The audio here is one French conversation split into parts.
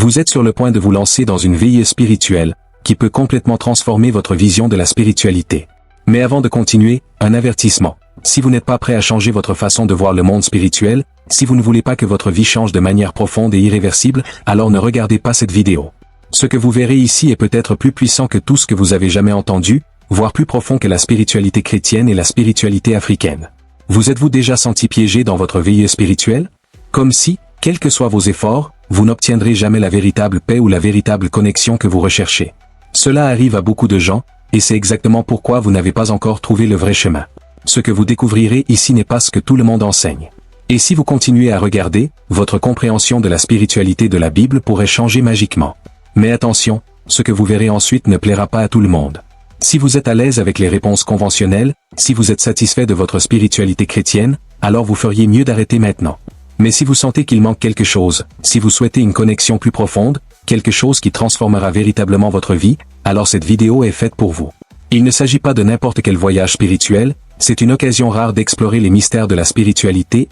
Vous êtes sur le point de vous lancer dans une veillée spirituelle, qui peut complètement transformer votre vision de la spiritualité. Mais avant de continuer, un avertissement. Si vous n'êtes pas prêt à changer votre façon de voir le monde spirituel, si vous ne voulez pas que votre vie change de manière profonde et irréversible, alors ne regardez pas cette vidéo. Ce que vous verrez ici est peut-être plus puissant que tout ce que vous avez jamais entendu, voire plus profond que la spiritualité chrétienne et la spiritualité africaine. Vous êtes-vous déjà senti piégé dans votre veillée spirituelle? Comme si, quels que soient vos efforts, vous n'obtiendrez jamais la véritable paix ou la véritable connexion que vous recherchez. Cela arrive à beaucoup de gens, et c'est exactement pourquoi vous n'avez pas encore trouvé le vrai chemin. Ce que vous découvrirez ici n'est pas ce que tout le monde enseigne. Et si vous continuez à regarder, votre compréhension de la spiritualité de la Bible pourrait changer magiquement. Mais attention, ce que vous verrez ensuite ne plaira pas à tout le monde. Si vous êtes à l'aise avec les réponses conventionnelles, si vous êtes satisfait de votre spiritualité chrétienne, alors vous feriez mieux d'arrêter maintenant. Mais si vous sentez qu'il manque quelque chose, si vous souhaitez une connexion plus profonde, quelque chose qui transformera véritablement votre vie, alors cette vidéo est faite pour vous. Il ne s'agit pas de n'importe quel voyage spirituel, c'est une occasion rare d'explorer les mystères de la spiritualité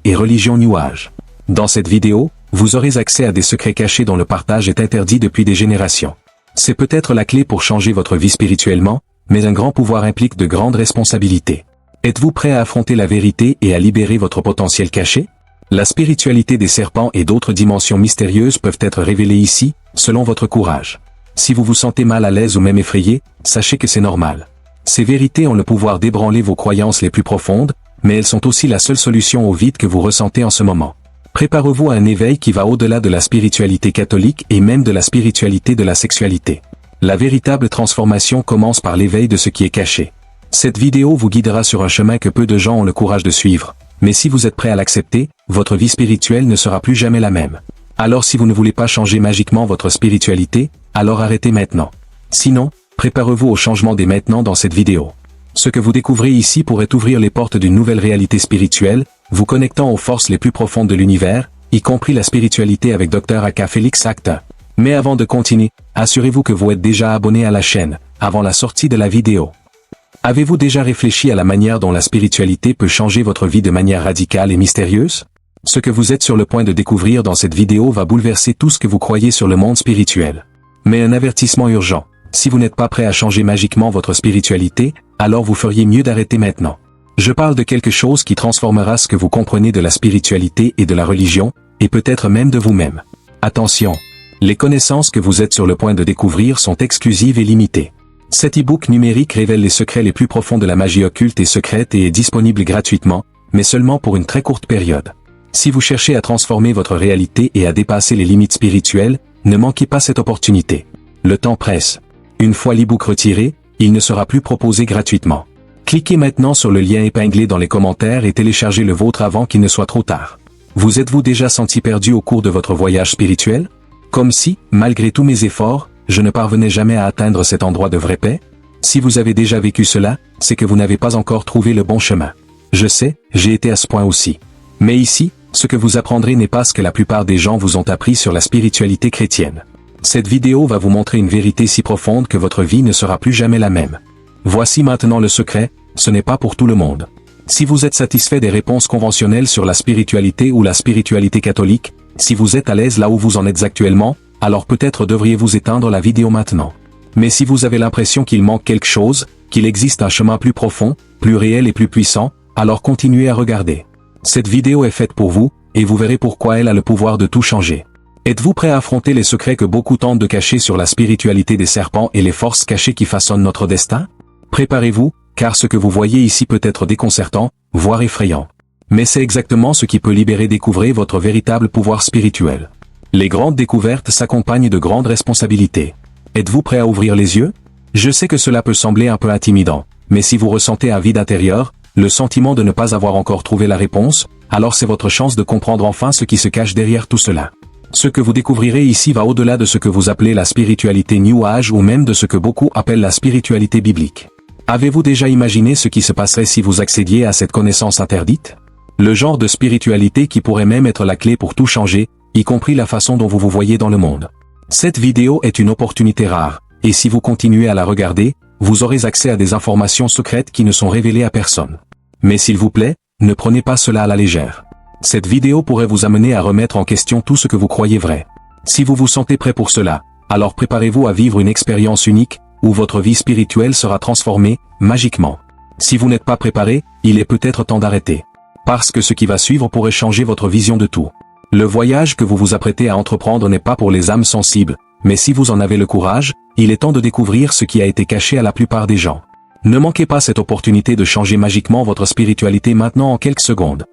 et religion New Age. Dans cette vidéo, vous aurez accès à des secrets cachés dont le partage est interdit depuis des générations. C'est peut-être la clé pour changer votre vie spirituellement, mais un grand pouvoir implique de grandes responsabilités. Êtes-vous prêt à affronter la vérité et à libérer votre potentiel caché? La spiritualité des serpents et d'autres dimensions mystérieuses peuvent être révélées ici, selon votre courage. Si vous vous sentez mal à l'aise ou même effrayé, sachez que c'est normal. Ces vérités ont le pouvoir d'ébranler vos croyances les plus profondes, mais elles sont aussi la seule solution au vide que vous ressentez en ce moment. Préparez-vous à un éveil qui va au-delà de la spiritualité catholique et même de la spiritualité de la sexualité. La véritable transformation commence par l'éveil de ce qui est caché. Cette vidéo vous guidera sur un chemin que peu de gens ont le courage de suivre, mais si vous êtes prêt à l'accepter, votre vie spirituelle ne sera plus jamais la même. Alors si vous ne voulez pas changer magiquement votre spiritualité, alors arrêtez maintenant. Sinon, préparez-vous au changement dès maintenant dans cette vidéo. Ce que vous découvrez ici pourrait ouvrir les portes d'une nouvelle réalité spirituelle, vous connectant aux forces les plus profondes de l'univers, y compris la spiritualité avec Dr. Aka Félix Acta. Mais avant de continuer, assurez-vous que vous êtes déjà abonné à la chaîne, avant la sortie de la vidéo. Avez-vous déjà réfléchi à la manière dont la spiritualité peut changer votre vie de manière radicale et mystérieuse? Ce que vous êtes sur le point de découvrir dans cette vidéo va bouleverser tout ce que vous croyez sur le monde spirituel. Mais un avertissement urgent, si vous n'êtes pas prêt à changer magiquement votre spiritualité, alors vous feriez mieux d'arrêter maintenant. Je parle de quelque chose qui transformera ce que vous comprenez de la spiritualité et de la religion, et peut-être même de vous-même. Attention, les connaissances que vous êtes sur le point de découvrir sont exclusives et limitées. Cet e-book numérique révèle les secrets les plus profonds de la magie occulte et secrète et est disponible gratuitement, mais seulement pour une très courte période. Si vous cherchez à transformer votre réalité et à dépasser les limites spirituelles, ne manquez pas cette opportunité. Le temps presse. Une fois l'e-book retiré, il ne sera plus proposé gratuitement. Cliquez maintenant sur le lien épinglé dans les commentaires et téléchargez le vôtre avant qu'il ne soit trop tard. Vous êtes-vous déjà senti perdu au cours de votre voyage spirituel? Comme si, malgré tous mes efforts, je ne parvenais jamais à atteindre cet endroit de vraie paix? Si vous avez déjà vécu cela, c'est que vous n'avez pas encore trouvé le bon chemin. Je sais, j'ai été à ce point aussi. Mais ici, ce que vous apprendrez n'est pas ce que la plupart des gens vous ont appris sur la spiritualité chrétienne. Cette vidéo va vous montrer une vérité si profonde que votre vie ne sera plus jamais la même. Voici maintenant le secret, ce n'est pas pour tout le monde. Si vous êtes satisfait des réponses conventionnelles sur la spiritualité ou la spiritualité catholique, si vous êtes à l'aise là où vous en êtes actuellement, alors peut-être devriez-vous éteindre la vidéo maintenant. Mais si vous avez l'impression qu'il manque quelque chose, qu'il existe un chemin plus profond, plus réel et plus puissant, alors continuez à regarder. Cette vidéo est faite pour vous, et vous verrez pourquoi elle a le pouvoir de tout changer. Êtes-vous prêt à affronter les secrets que beaucoup tentent de cacher sur la spiritualité des serpents et les forces cachées qui façonnent notre destin? Préparez-vous, car ce que vous voyez ici peut être déconcertant, voire effrayant. Mais c'est exactement ce qui peut libérer découvrir votre véritable pouvoir spirituel. Les grandes découvertes s'accompagnent de grandes responsabilités. Êtes-vous prêt à ouvrir les yeux? Je sais que cela peut sembler un peu intimidant, mais si vous ressentez un vide intérieur, le sentiment de ne pas avoir encore trouvé la réponse, alors c'est votre chance de comprendre enfin ce qui se cache derrière tout cela. Ce que vous découvrirez ici va au-delà de ce que vous appelez la spiritualité New Age ou même de ce que beaucoup appellent la spiritualité biblique. Avez-vous déjà imaginé ce qui se passerait si vous accédiez à cette connaissance interdite? Le genre de spiritualité qui pourrait même être la clé pour tout changer, y compris la façon dont vous vous voyez dans le monde. Cette vidéo est une opportunité rare, et si vous continuez à la regarder, vous aurez accès à des informations secrètes qui ne sont révélées à personne. Mais s'il vous plaît, ne prenez pas cela à la légère. Cette vidéo pourrait vous amener à remettre en question tout ce que vous croyez vrai. Si vous vous sentez prêt pour cela, alors préparez-vous à vivre une expérience unique, où votre vie spirituelle sera transformée, magiquement. Si vous n'êtes pas préparé, il est peut-être temps d'arrêter. Parce que ce qui va suivre pourrait changer votre vision de tout. Le voyage que vous vous apprêtez à entreprendre n'est pas pour les âmes sensibles, mais si vous en avez le courage, il est temps de découvrir ce qui a été caché à la plupart des gens. Ne manquez pas cette opportunité de changer magiquement votre spiritualité maintenant en quelques secondes.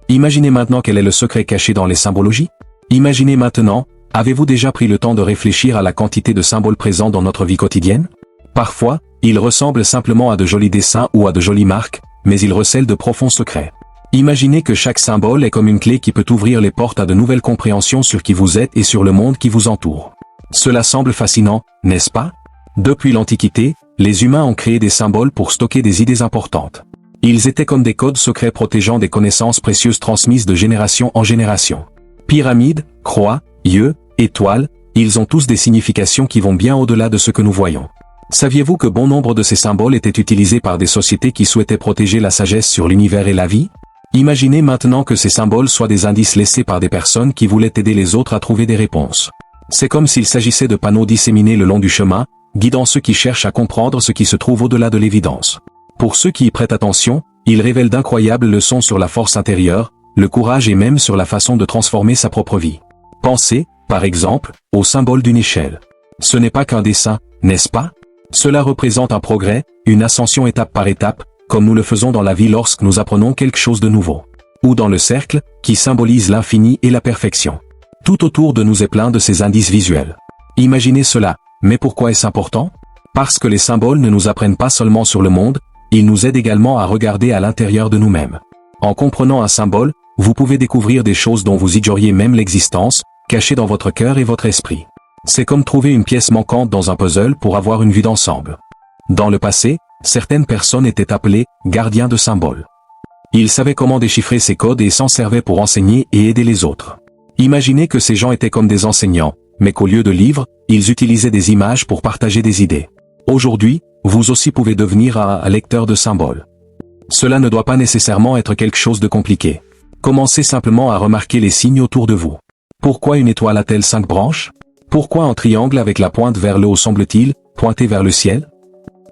Imaginez maintenant quel est le secret caché dans les symbologies. Imaginez maintenant, avez-vous déjà pris le temps de réfléchir à la quantité de symboles présents dans notre vie quotidienne? Parfois, ils ressemblent simplement à de jolis dessins ou à de jolies marques, mais ils recèlent de profonds secrets. Imaginez que chaque symbole est comme une clé qui peut ouvrir les portes à de nouvelles compréhensions sur qui vous êtes et sur le monde qui vous entoure. Cela semble fascinant, n'est-ce pas? Depuis l'Antiquité, les humains ont créé des symboles pour stocker des idées importantes. Ils étaient comme des codes secrets protégeant des connaissances précieuses transmises de génération en génération. Pyramides, croix, yeux, étoiles, ils ont tous des significations qui vont bien au-delà de ce que nous voyons. Saviez-vous que bon nombre de ces symboles étaient utilisés par des sociétés qui souhaitaient protéger la sagesse sur l'univers et la vie? Imaginez maintenant que ces symboles soient des indices laissés par des personnes qui voulaient aider les autres à trouver des réponses. C'est comme s'il s'agissait de panneaux disséminés le long du chemin, guidant ceux qui cherchent à comprendre ce qui se trouve au-delà de l'évidence. Pour ceux qui y prêtent attention, ils révèlent d'incroyables leçons sur la force intérieure, le courage et même sur la façon de transformer sa propre vie. Pensez, par exemple, au symbole d'une échelle. Ce n'est pas qu'un dessin, n'est-ce pas? Cela représente un progrès, une ascension étape par étape, comme nous le faisons dans la vie lorsque nous apprenons quelque chose de nouveau. Ou dans le cercle, qui symbolise l'infini et la perfection. Tout autour de nous est plein de ces indices visuels. Imaginez cela, mais pourquoi est-ce important? Parce que les symboles ne nous apprennent pas seulement sur le monde, ils nous aident également à regarder à l'intérieur de nous-mêmes. En comprenant un symbole, vous pouvez découvrir des choses dont vous ignoriez même l'existence, cachées dans votre cœur et votre esprit. C'est comme trouver une pièce manquante dans un puzzle pour avoir une vue d'ensemble. Dans le passé, certaines personnes étaient appelées « gardiens de symboles ». Ils savaient comment déchiffrer ces codes et s'en servaient pour enseigner et aider les autres. Imaginez que ces gens étaient comme des enseignants, mais qu'au lieu de livres, ils utilisaient des images pour partager des idées. Aujourd'hui, vous aussi pouvez devenir un lecteur de symboles. Cela ne doit pas nécessairement être quelque chose de compliqué. Commencez simplement à remarquer les signes autour de vous. Pourquoi une étoile a-t-elle 5 branches? Pourquoi un triangle avec la pointe vers le haut semble-t-il pointer vers le ciel?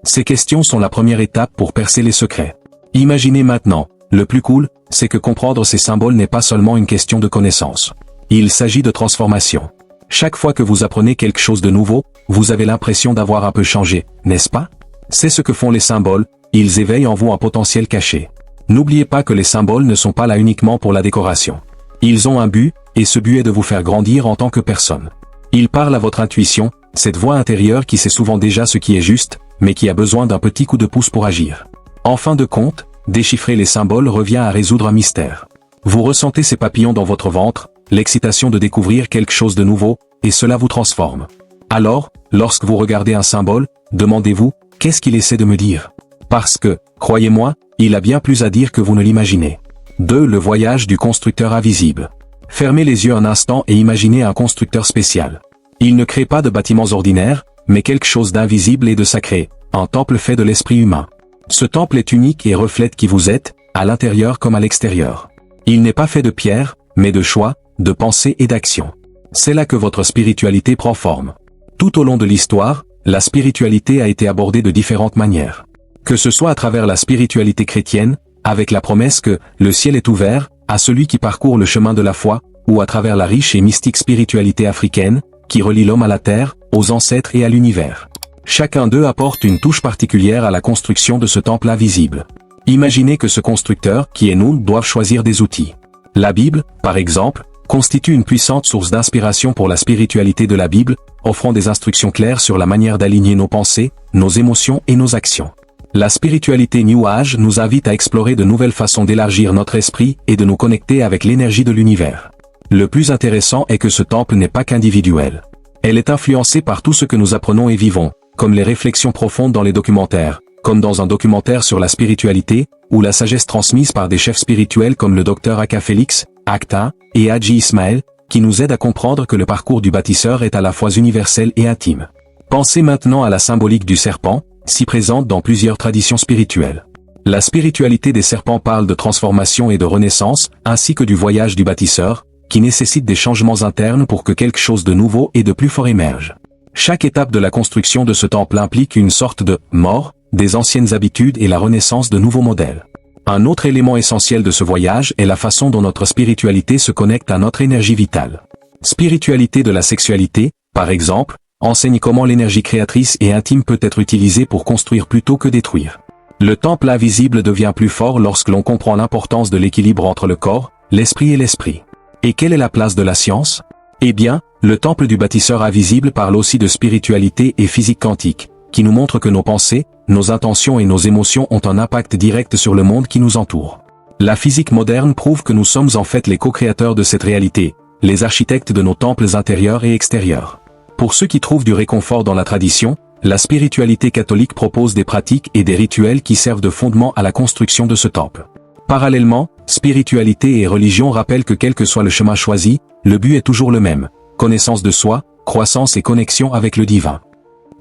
Ces questions sont la première étape pour percer les secrets. Imaginez maintenant, le plus cool, c'est que comprendre ces symboles n'est pas seulement une question de connaissance. Il s'agit de transformation. Chaque fois que vous apprenez quelque chose de nouveau, vous avez l'impression d'avoir un peu changé, n'est-ce pas? C'est ce que font les symboles, ils éveillent en vous un potentiel caché. N'oubliez pas que les symboles ne sont pas là uniquement pour la décoration. Ils ont un but, et ce but est de vous faire grandir en tant que personne. Ils parlent à votre intuition, cette voix intérieure qui sait souvent déjà ce qui est juste, mais qui a besoin d'un petit coup de pouce pour agir. En fin de compte, déchiffrer les symboles revient à résoudre un mystère. Vous ressentez ces papillons dans votre ventre, l'excitation de découvrir quelque chose de nouveau, et cela vous transforme. Alors, lorsque vous regardez un symbole, demandez-vous, qu'est-ce qu'il essaie de me dire? Parce que, croyez-moi, il a bien plus à dire que vous ne l'imaginez. 2. Le voyage du constructeur invisible. Fermez les yeux un instant et imaginez un constructeur spécial. Il ne crée pas de bâtiments ordinaires, mais quelque chose d'invisible et de sacré, un temple fait de l'esprit humain. Ce temple est unique et reflète qui vous êtes, à l'intérieur comme à l'extérieur. Il n'est pas fait de pierre, mais de choix, de pensée et d'action. C'est là que votre spiritualité prend forme. Tout au long de l'histoire, la spiritualité a été abordée de différentes manières. Que ce soit à travers la spiritualité chrétienne, avec la promesse que le ciel est ouvert à celui qui parcourt le chemin de la foi, ou à travers la riche et mystique spiritualité africaine, qui relie l'homme à la terre, aux ancêtres et à l'univers. Chacun d'eux apporte une touche particulière à la construction de ce temple invisible. Imaginez que ce constructeur, qui est nous, doive choisir des outils. La Bible, par exemple, constitue une puissante source d'inspiration pour la spiritualité de la Bible, offrant des instructions claires sur la manière d'aligner nos pensées, nos émotions et nos actions. La spiritualité New Age nous invite à explorer de nouvelles façons d'élargir notre esprit et de nous connecter avec l'énergie de l'univers. Le plus intéressant est que ce temple n'est pas qu'individuel. Elle est influencée par tout ce que nous apprenons et vivons, comme les réflexions profondes dans les documentaires, comme dans un documentaire sur la spiritualité, ou la sagesse transmise par des chefs spirituels comme le Dr Aka Félix, Akta, et Haji Ismaël, qui nous aident à comprendre que le parcours du bâtisseur est à la fois universel et intime. Pensez maintenant à la symbolique du serpent, si présente dans plusieurs traditions spirituelles. La spiritualité des serpents parle de transformation et de renaissance, ainsi que du voyage du bâtisseur, qui nécessitent des changements internes pour que quelque chose de nouveau et de plus fort émerge. Chaque étape de la construction de ce temple implique une sorte de mort des anciennes habitudes et la renaissance de nouveaux modèles. Un autre élément essentiel de ce voyage est la façon dont notre spiritualité se connecte à notre énergie vitale. Spiritualité de la sexualité, par exemple, enseigne comment l'énergie créatrice et intime peut être utilisée pour construire plutôt que détruire. Le temple invisible devient plus fort lorsque l'on comprend l'importance de l'équilibre entre le corps, l'esprit et l'esprit. Et quelle est la place de la science? Eh bien, le temple du bâtisseur invisible parle aussi de spiritualité et physique quantique, qui nous montre que nos pensées, nos intentions et nos émotions ont un impact direct sur le monde qui nous entoure. La physique moderne prouve que nous sommes en fait les co-créateurs de cette réalité, les architectes de nos temples intérieurs et extérieurs. Pour ceux qui trouvent du réconfort dans la tradition, la spiritualité catholique propose des pratiques et des rituels qui servent de fondement à la construction de ce temple. Parallèlement, spiritualité et religion rappellent que quel que soit le chemin choisi, le but est toujours le même: connaissance de soi, croissance et connexion avec le divin.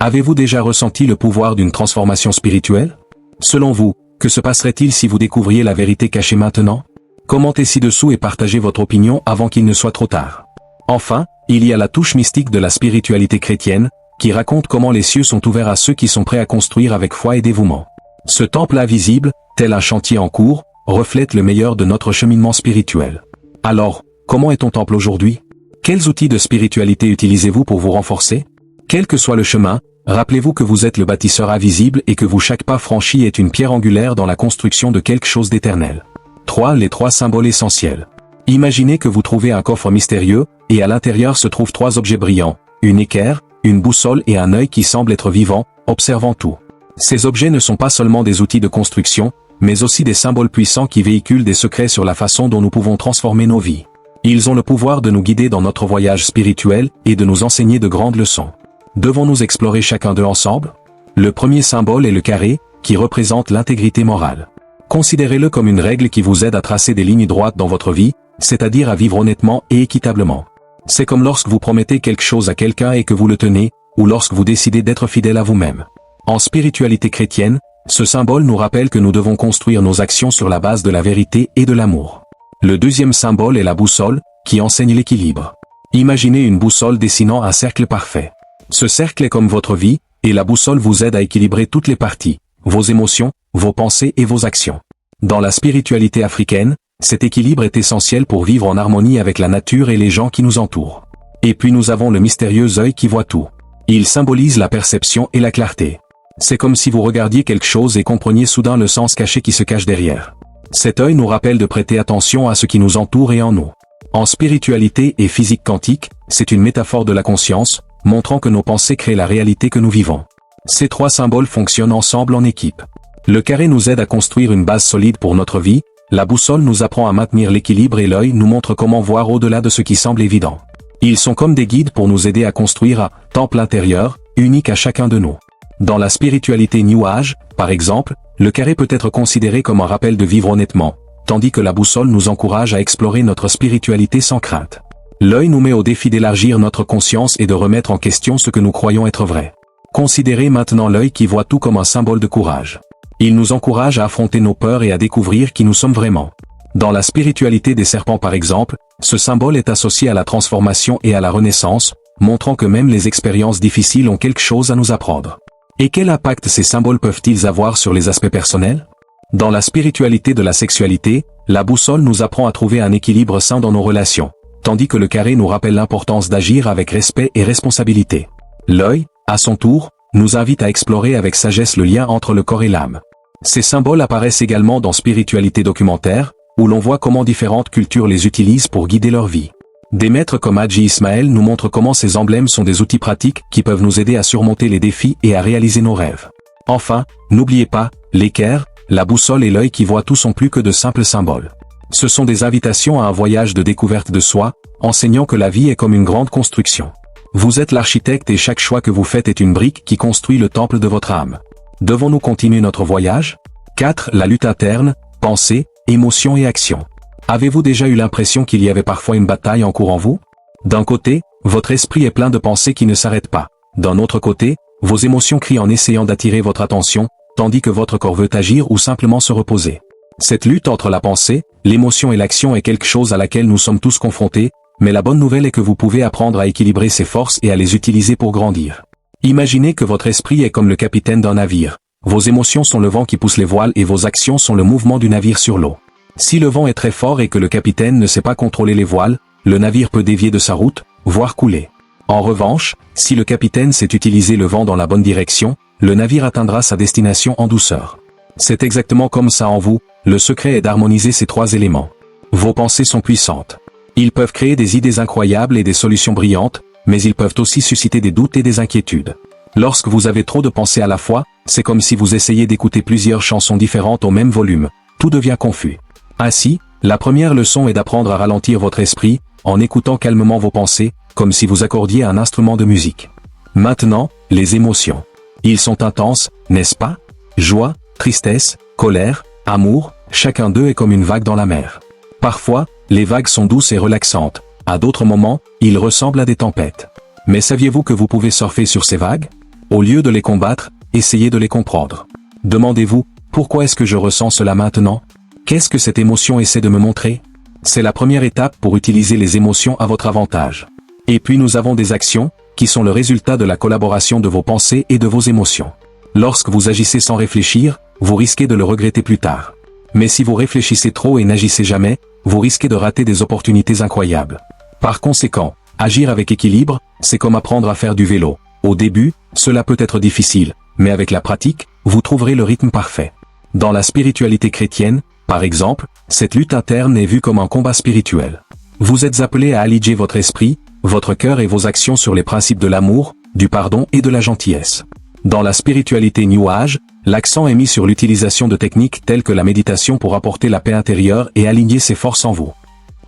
Avez-vous déjà ressenti le pouvoir d'une transformation spirituelle? Selon vous, que se passerait-il si vous découvriez la vérité cachée maintenant? Commentez ci-dessous et partagez votre opinion avant qu'il ne soit trop tard. Enfin, il y a la touche mystique de la spiritualité chrétienne, qui raconte comment les cieux sont ouverts à ceux qui sont prêts à construire avec foi et dévouement. Ce temple invisible, tel un chantier en cours, reflète le meilleur de notre cheminement spirituel. Alors, comment est ton temple aujourd'hui? Quels outils de spiritualité utilisez-vous pour vous renforcer? Quel que soit le chemin, rappelez-vous que vous êtes le bâtisseur invisible et que chaque pas franchi est une pierre angulaire dans la construction de quelque chose d'éternel. 3. Les 3 symboles essentiels. Imaginez que vous trouvez un coffre mystérieux, et à l'intérieur se trouvent 3 objets brillants, une équerre, une boussole et un œil qui semble être vivant, observant tout. Ces objets ne sont pas seulement des outils de construction, mais aussi des symboles puissants qui véhiculent des secrets sur la façon dont nous pouvons transformer nos vies. Ils ont le pouvoir de nous guider dans notre voyage spirituel et de nous enseigner de grandes leçons. Devons-nous explorer chacun d'eux ensemble? Le premier symbole est le carré, qui représente l'intégrité morale. Considérez-le comme une règle qui vous aide à tracer des lignes droites dans votre vie, c'est-à-dire à vivre honnêtement et équitablement. C'est comme lorsque vous promettez quelque chose à quelqu'un et que vous le tenez, ou lorsque vous décidez d'être fidèle à vous-même. En spiritualité chrétienne, ce symbole nous rappelle que nous devons construire nos actions sur la base de la vérité et de l'amour. Le deuxième symbole est la boussole, qui enseigne l'équilibre. Imaginez une boussole dessinant un cercle parfait. Ce cercle est comme votre vie, et la boussole vous aide à équilibrer toutes les parties, vos émotions, vos pensées et vos actions. Dans la spiritualité africaine, cet équilibre est essentiel pour vivre en harmonie avec la nature et les gens qui nous entourent. Et puis nous avons le mystérieux œil qui voit tout. Il symbolise la perception et la clarté. C'est comme si vous regardiez quelque chose et compreniez soudain le sens caché qui se cache derrière. Cet œil nous rappelle de prêter attention à ce qui nous entoure et en nous. En spiritualité et physique quantique, c'est une métaphore de la conscience, montrant que nos pensées créent la réalité que nous vivons. Ces 3 symboles fonctionnent ensemble en équipe. Le carré nous aide à construire une base solide pour notre vie, la boussole nous apprend à maintenir l'équilibre et l'œil nous montre comment voir au-delà de ce qui semble évident. Ils sont comme des guides pour nous aider à construire un temple intérieur, unique à chacun de nous. Dans la spiritualité New Age, par exemple, le carré peut être considéré comme un rappel de vivre honnêtement, tandis que la boussole nous encourage à explorer notre spiritualité sans crainte. L'œil nous met au défi d'élargir notre conscience et de remettre en question ce que nous croyons être vrai. Considérez maintenant l'œil qui voit tout comme un symbole de courage. Il nous encourage à affronter nos peurs et à découvrir qui nous sommes vraiment. Dans la spiritualité des serpents par exemple, ce symbole est associé à la transformation et à la renaissance, montrant que même les expériences difficiles ont quelque chose à nous apprendre. Et quel impact ces symboles peuvent-ils avoir sur les aspects personnels? Dans la spiritualité de la sexualité, la boussole nous apprend à trouver un équilibre sain dans nos relations, tandis que le carré nous rappelle l'importance d'agir avec respect et responsabilité. L'œil, à son tour, nous invite à explorer avec sagesse le lien entre le corps et l'âme. Ces symboles apparaissent également dans spiritualité documentaire, où l'on voit comment différentes cultures les utilisent pour guider leur vie. Des maîtres comme Hadji Ismaël nous montrent comment ces emblèmes sont des outils pratiques qui peuvent nous aider à surmonter les défis et à réaliser nos rêves. Enfin, n'oubliez pas, l'équerre, la boussole et l'œil qui voit tout sont plus que de simples symboles. Ce sont des invitations à un voyage de découverte de soi, enseignant que la vie est comme une grande construction. Vous êtes l'architecte et chaque choix que vous faites est une brique qui construit le temple de votre âme. Devons-nous continuer notre voyage? 4. La lutte interne, pensée, émotion et action. Avez-vous déjà eu l'impression qu'il y avait parfois une bataille en cours en vous? D'un côté, votre esprit est plein de pensées qui ne s'arrêtent pas. D'un autre côté, vos émotions crient en essayant d'attirer votre attention, tandis que votre corps veut agir ou simplement se reposer. Cette lutte entre la pensée, L'émotion et l'action est quelque chose à laquelle nous sommes tous confrontés, mais la bonne nouvelle est que vous pouvez apprendre à équilibrer ces forces et à les utiliser pour grandir. Imaginez que votre esprit est comme le capitaine d'un navire. Vos émotions sont le vent qui pousse les voiles et vos actions sont le mouvement du navire sur l'eau. Si le vent est très fort et que le capitaine ne sait pas contrôler les voiles, le navire peut dévier de sa route, voire couler. En revanche, si le capitaine sait utiliser le vent dans la bonne direction, le navire atteindra sa destination en douceur. C'est exactement comme ça en vous, le secret est d'harmoniser ces trois éléments. Vos pensées sont puissantes. Ils peuvent créer des idées incroyables et des solutions brillantes, mais ils peuvent aussi susciter des doutes et des inquiétudes. Lorsque vous avez trop de pensées à la fois, c'est comme si vous essayez d'écouter plusieurs chansons différentes au même volume. Tout devient confus. Ainsi, la première leçon est d'apprendre à ralentir votre esprit, en écoutant calmement vos pensées, comme si vous accordiez un instrument de musique. Maintenant, les émotions. Ils sont intenses, n'est-ce pas? Joie, tristesse, colère, amour, chacun d'eux est comme une vague dans la mer. Parfois, les vagues sont douces et relaxantes. À d'autres moments, ils ressemblent à des tempêtes. Mais saviez-vous que vous pouvez surfer sur ces vagues? Au lieu de les combattre, essayez de les comprendre. Demandez-vous, pourquoi est-ce que je ressens cela maintenant? Qu'est-ce que cette émotion essaie de me montrer? C'est la première étape pour utiliser les émotions à votre avantage. Et puis nous avons des actions, qui sont le résultat de la collaboration de vos pensées et de vos émotions. Lorsque vous agissez sans réfléchir, vous risquez de le regretter plus tard. Mais si vous réfléchissez trop et n'agissez jamais, vous risquez de rater des opportunités incroyables. Par conséquent, agir avec équilibre, c'est comme apprendre à faire du vélo. Au début, cela peut être difficile, mais avec la pratique, vous trouverez le rythme parfait. Dans la spiritualité chrétienne, par exemple, cette lutte interne est vue comme un combat spirituel. Vous êtes appelé à aligner votre esprit, votre cœur et vos actions sur les principes de l'amour, du pardon et de la gentillesse. Dans la spiritualité New Age, l'accent est mis sur l'utilisation de techniques telles que la méditation pour apporter la paix intérieure et aligner ses forces en vous.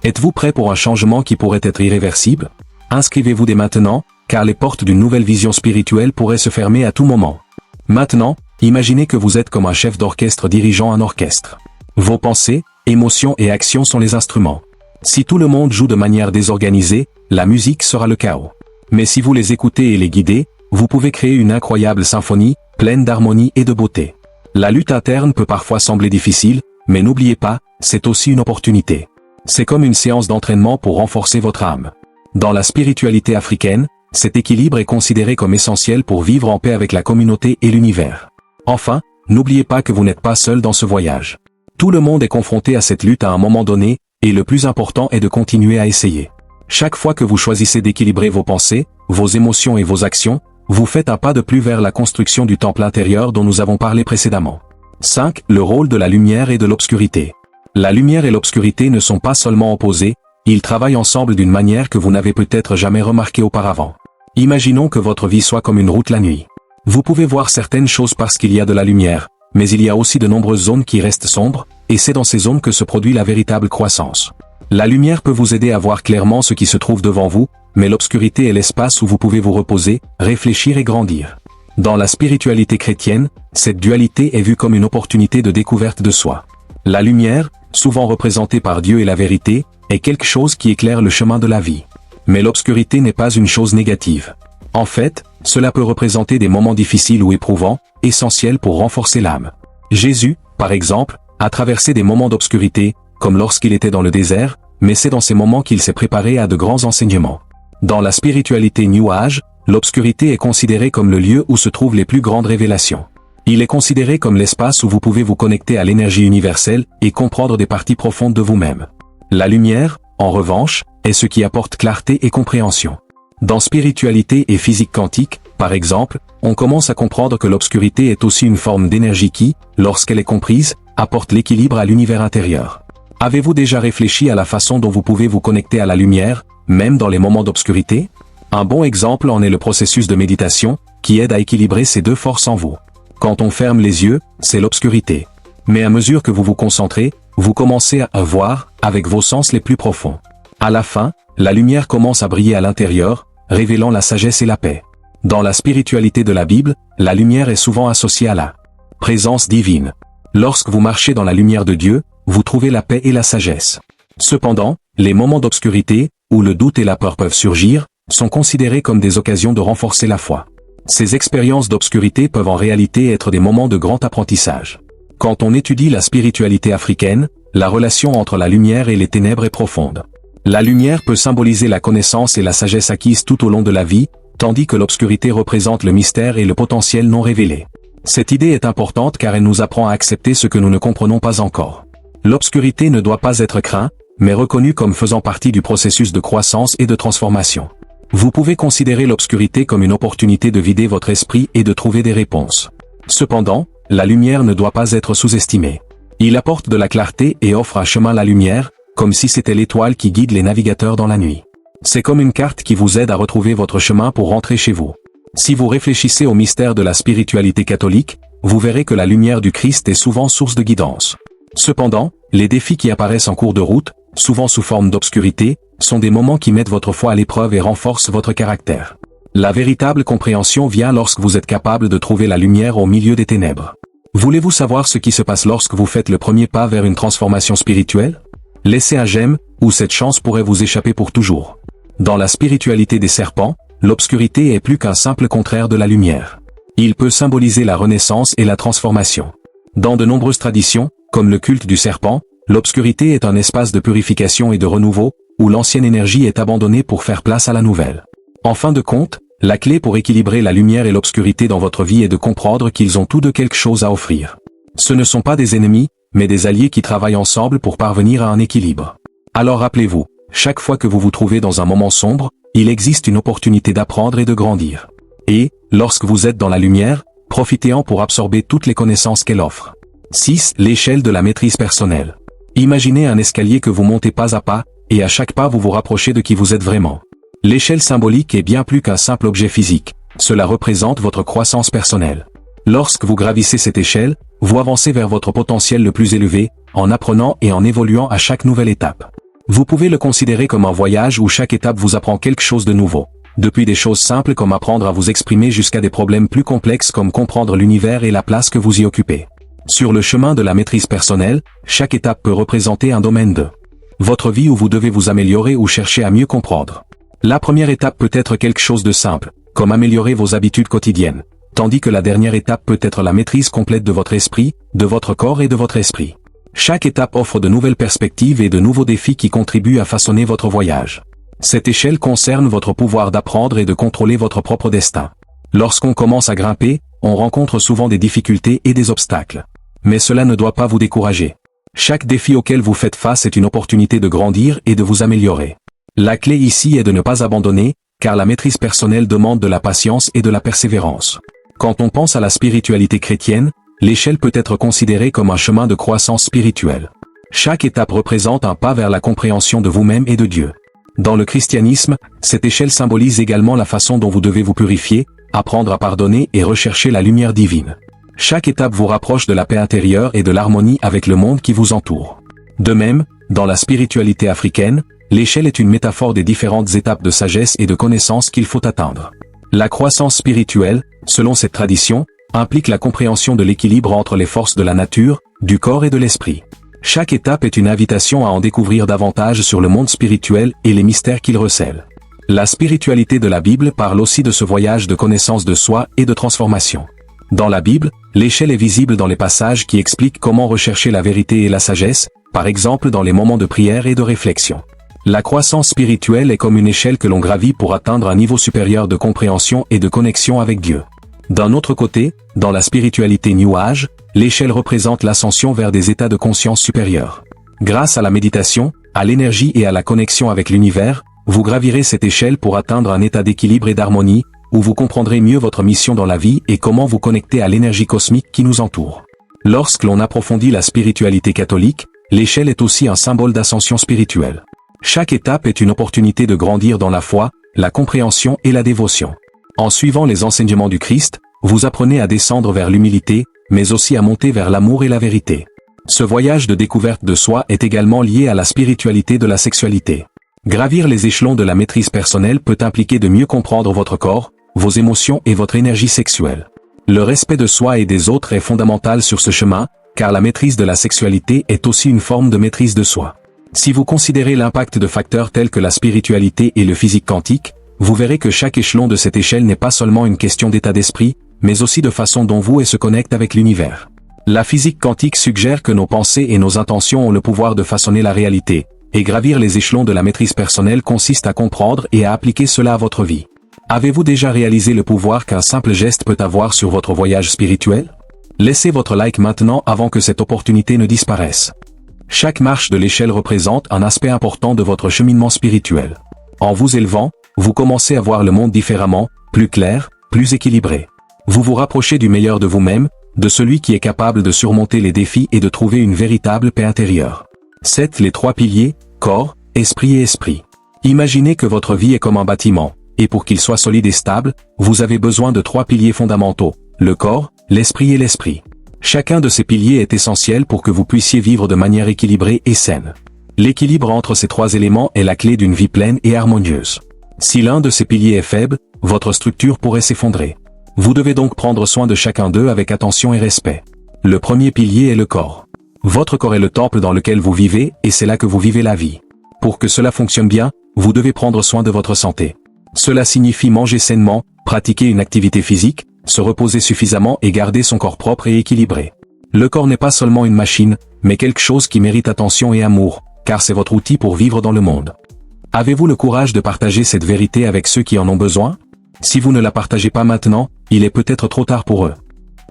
Êtes-vous prêt pour un changement qui pourrait être irréversible? Inscrivez-vous dès maintenant, car les portes d'une nouvelle vision spirituelle pourraient se fermer à tout moment. Maintenant, imaginez que vous êtes comme un chef d'orchestre dirigeant un orchestre. Vos pensées, émotions et actions sont les instruments. Si tout le monde joue de manière désorganisée, la musique sera le chaos. Mais si vous les écoutez et les guidez, vous pouvez créer une incroyable symphonie, pleine d'harmonie et de beauté. La lutte interne peut parfois sembler difficile, mais n'oubliez pas, c'est aussi une opportunité. C'est comme une séance d'entraînement pour renforcer votre âme. Dans la spiritualité africaine, cet équilibre est considéré comme essentiel pour vivre en paix avec la communauté et l'univers. Enfin, n'oubliez pas que vous n'êtes pas seul dans ce voyage. Tout le monde est confronté à cette lutte à un moment donné, et le plus important est de continuer à essayer. Chaque fois que vous choisissez d'équilibrer vos pensées, vos émotions et vos actions, vous faites un pas de plus vers la construction du temple intérieur dont nous avons parlé précédemment. 5. Le rôle de la lumière et de l'obscurité. La lumière et l'obscurité ne sont pas seulement opposés, ils travaillent ensemble d'une manière que vous n'avez peut-être jamais remarquée auparavant. Imaginons que votre vie soit comme une route la nuit. Vous pouvez voir certaines choses parce qu'il y a de la lumière, mais il y a aussi de nombreuses zones qui restent sombres, et c'est dans ces zones que se produit la véritable croissance. La lumière peut vous aider à voir clairement ce qui se trouve devant vous, mais l'obscurité est l'espace où vous pouvez vous reposer, réfléchir et grandir. Dans la spiritualité chrétienne, cette dualité est vue comme une opportunité de découverte de soi. La lumière, souvent représentée par Dieu et la vérité, est quelque chose qui éclaire le chemin de la vie. Mais l'obscurité n'est pas une chose négative. En fait, cela peut représenter des moments difficiles ou éprouvants, essentiels pour renforcer l'âme. Jésus, par exemple, a traversé des moments d'obscurité, comme lorsqu'il était dans le désert, mais c'est dans ces moments qu'il s'est préparé à de grands enseignements. Dans la spiritualité New Age, l'obscurité est considérée comme le lieu où se trouvent les plus grandes révélations. Il est considéré comme l'espace où vous pouvez vous connecter à l'énergie universelle et comprendre des parties profondes de vous-même. La lumière, en revanche, est ce qui apporte clarté et compréhension. Dans spiritualité et physique quantique, par exemple, on commence à comprendre que l'obscurité est aussi une forme d'énergie qui, lorsqu'elle est comprise, apporte l'équilibre à l'univers intérieur. Avez-vous déjà réfléchi à la façon dont vous pouvez vous connecter à la lumière, même dans les moments d'obscurité? Un bon exemple en est le processus de méditation, qui aide à équilibrer ces deux forces en vous. Quand on ferme les yeux, c'est l'obscurité. Mais à mesure que vous vous concentrez, vous commencez à voir, avec vos sens les plus profonds. À la fin, la lumière commence à briller à l'intérieur, révélant la sagesse et la paix. Dans la spiritualité de la Bible, la lumière est souvent associée à la présence divine. Lorsque vous marchez dans la lumière de Dieu, vous trouvez la paix et la sagesse. Cependant, les moments d'obscurité, où le doute et la peur peuvent surgir, sont considérés comme des occasions de renforcer la foi. Ces expériences d'obscurité peuvent en réalité être des moments de grand apprentissage. Quand on étudie la spiritualité africaine, la relation entre la lumière et les ténèbres est profonde. La lumière peut symboliser la connaissance et la sagesse acquises tout au long de la vie, tandis que l'obscurité représente le mystère et le potentiel non révélé. Cette idée est importante car elle nous apprend à accepter ce que nous ne comprenons pas encore. L'obscurité ne doit pas être crainte, mais reconnue comme faisant partie du processus de croissance et de transformation. Vous pouvez considérer l'obscurité comme une opportunité de vider votre esprit et de trouver des réponses. Cependant, la lumière ne doit pas être sous-estimée. Il apporte de la clarté et offre un chemin à la lumière, comme si c'était l'étoile qui guide les navigateurs dans la nuit. C'est comme une carte qui vous aide à retrouver votre chemin pour rentrer chez vous. Si vous réfléchissez au mystère de la spiritualité catholique, vous verrez que la lumière du Christ est souvent source de guidance. Cependant, les défis qui apparaissent en cours de route, souvent sous forme d'obscurité, sont des moments qui mettent votre foi à l'épreuve et renforcent votre caractère. La véritable compréhension vient lorsque vous êtes capable de trouver la lumière au milieu des ténèbres. Voulez-vous savoir ce qui se passe lorsque vous faites le premier pas vers une transformation spirituelle? Laissez un j'aime, ou cette chance pourrait vous échapper pour toujours. Dans la spiritualité des serpents, l'obscurité est plus qu'un simple contraire de la lumière. Il peut symboliser la renaissance et la transformation. Dans de nombreuses traditions, comme le culte du serpent, l'obscurité est un espace de purification et de renouveau, où l'ancienne énergie est abandonnée pour faire place à la nouvelle. En fin de compte, la clé pour équilibrer la lumière et l'obscurité dans votre vie est de comprendre qu'ils ont tous deux quelque chose à offrir. Ce ne sont pas des ennemis, mais des alliés qui travaillent ensemble pour parvenir à un équilibre. Alors rappelez-vous, chaque fois que vous vous trouvez dans un moment sombre, il existe une opportunité d'apprendre et de grandir. Et, lorsque vous êtes dans la lumière, profitez-en pour absorber toutes les connaissances qu'elle offre. 6. L'échelle de la maîtrise personnelle. Imaginez un escalier que vous montez pas à pas, et à chaque pas vous vous rapprochez de qui vous êtes vraiment. L'échelle symbolique est bien plus qu'un simple objet physique, cela représente votre croissance personnelle. Lorsque vous gravissez cette échelle, vous avancez vers votre potentiel le plus élevé, en apprenant et en évoluant à chaque nouvelle étape. Vous pouvez le considérer comme un voyage où chaque étape vous apprend quelque chose de nouveau. Depuis des choses simples comme apprendre à vous exprimer jusqu'à des problèmes plus complexes comme comprendre l'univers et la place que vous y occupez. Sur le chemin de la maîtrise personnelle, chaque étape peut représenter un domaine de votre vie où vous devez vous améliorer ou chercher à mieux comprendre. La première étape peut être quelque chose de simple, comme améliorer vos habitudes quotidiennes, tandis que la dernière étape peut être la maîtrise complète de votre esprit, de votre corps et de votre esprit. Chaque étape offre de nouvelles perspectives et de nouveaux défis qui contribuent à façonner votre voyage. Cette échelle concerne votre pouvoir d'apprendre et de contrôler votre propre destin. Lorsqu'on commence à grimper, on rencontre souvent des difficultés et des obstacles. Mais cela ne doit pas vous décourager. Chaque défi auquel vous faites face est une opportunité de grandir et de vous améliorer. La clé ici est de ne pas abandonner, car la maîtrise personnelle demande de la patience et de la persévérance. Quand on pense à la spiritualité chrétienne, l'échelle peut être considérée comme un chemin de croissance spirituelle. Chaque étape représente un pas vers la compréhension de vous-même et de Dieu. Dans le christianisme, cette échelle symbolise également la façon dont vous devez vous purifier, apprendre à pardonner et rechercher la lumière divine. Chaque étape vous rapproche de la paix intérieure et de l'harmonie avec le monde qui vous entoure. De même, dans la spiritualité africaine, l'échelle est une métaphore des différentes étapes de sagesse et de connaissance qu'il faut atteindre. La croissance spirituelle, selon cette tradition, implique la compréhension de l'équilibre entre les forces de la nature, du corps et de l'esprit. Chaque étape est une invitation à en découvrir davantage sur le monde spirituel et les mystères qu'il recèle. La spiritualité de la Bible parle aussi de ce voyage de connaissance de soi et de transformation. Dans la Bible, l'échelle est visible dans les passages qui expliquent comment rechercher la vérité et la sagesse, par exemple dans les moments de prière et de réflexion. La croissance spirituelle est comme une échelle que l'on gravit pour atteindre un niveau supérieur de compréhension et de connexion avec Dieu. D'un autre côté, dans la spiritualité New Age, l'échelle représente l'ascension vers des états de conscience supérieurs. Grâce à la méditation, à l'énergie et à la connexion avec l'univers, vous gravirez cette échelle pour atteindre un état d'équilibre et d'harmonie, où vous comprendrez mieux votre mission dans la vie et comment vous connecter à l'énergie cosmique qui nous entoure. Lorsque l'on approfondit la spiritualité catholique, l'échelle est aussi un symbole d'ascension spirituelle. Chaque étape est une opportunité de grandir dans la foi, la compréhension et la dévotion. En suivant les enseignements du Christ, vous apprenez à descendre vers l'humilité, mais aussi à monter vers l'amour et la vérité. Ce voyage de découverte de soi est également lié à la spiritualité de la sexualité. Gravir les échelons de la maîtrise personnelle peut impliquer de mieux comprendre votre corps, vos émotions et votre énergie sexuelle. Le respect de soi et des autres est fondamental sur ce chemin, car la maîtrise de la sexualité est aussi une forme de maîtrise de soi. Si vous considérez l'impact de facteurs tels que la spiritualité et le physique quantique, vous verrez que chaque échelon de cette échelle n'est pas seulement une question d'état d'esprit, mais aussi de façon dont vous se connecte avec l'univers. La physique quantique suggère que nos pensées et nos intentions ont le pouvoir de façonner la réalité, et gravir les échelons de la maîtrise personnelle consiste à comprendre et à appliquer cela à votre vie. Avez-vous déjà réalisé le pouvoir qu'un simple geste peut avoir sur votre voyage spirituel? Laissez votre like maintenant avant que cette opportunité ne disparaisse. Chaque marche de l'échelle représente un aspect important de votre cheminement spirituel. En vous élevant, vous commencez à voir le monde différemment, plus clair, plus équilibré. Vous vous rapprochez du meilleur de vous-même, de celui qui est capable de surmonter les défis et de trouver une véritable paix intérieure. 7. Les 3 piliers, corps, esprit et esprit. Imaginez que votre vie est comme un bâtiment, et pour qu'il soit solide et stable, vous avez besoin de 3 piliers fondamentaux, le corps, l'esprit et l'esprit. Chacun de ces piliers est essentiel pour que vous puissiez vivre de manière équilibrée et saine. L'équilibre entre ces 3 éléments est la clé d'une vie pleine et harmonieuse. Si l'un de ces piliers est faible, votre structure pourrait s'effondrer. Vous devez donc prendre soin de chacun d'eux avec attention et respect. Le premier pilier est le corps. Votre corps est le temple dans lequel vous vivez et c'est là que vous vivez la vie. Pour que cela fonctionne bien, vous devez prendre soin de votre santé. Cela signifie manger sainement, pratiquer une activité physique, se reposer suffisamment et garder son corps propre et équilibré. Le corps n'est pas seulement une machine, mais quelque chose qui mérite attention et amour, car c'est votre outil pour vivre dans le monde. Avez-vous le courage de partager cette vérité avec ceux qui en ont besoin? Si vous ne la partagez pas maintenant, il est peut-être trop tard pour eux.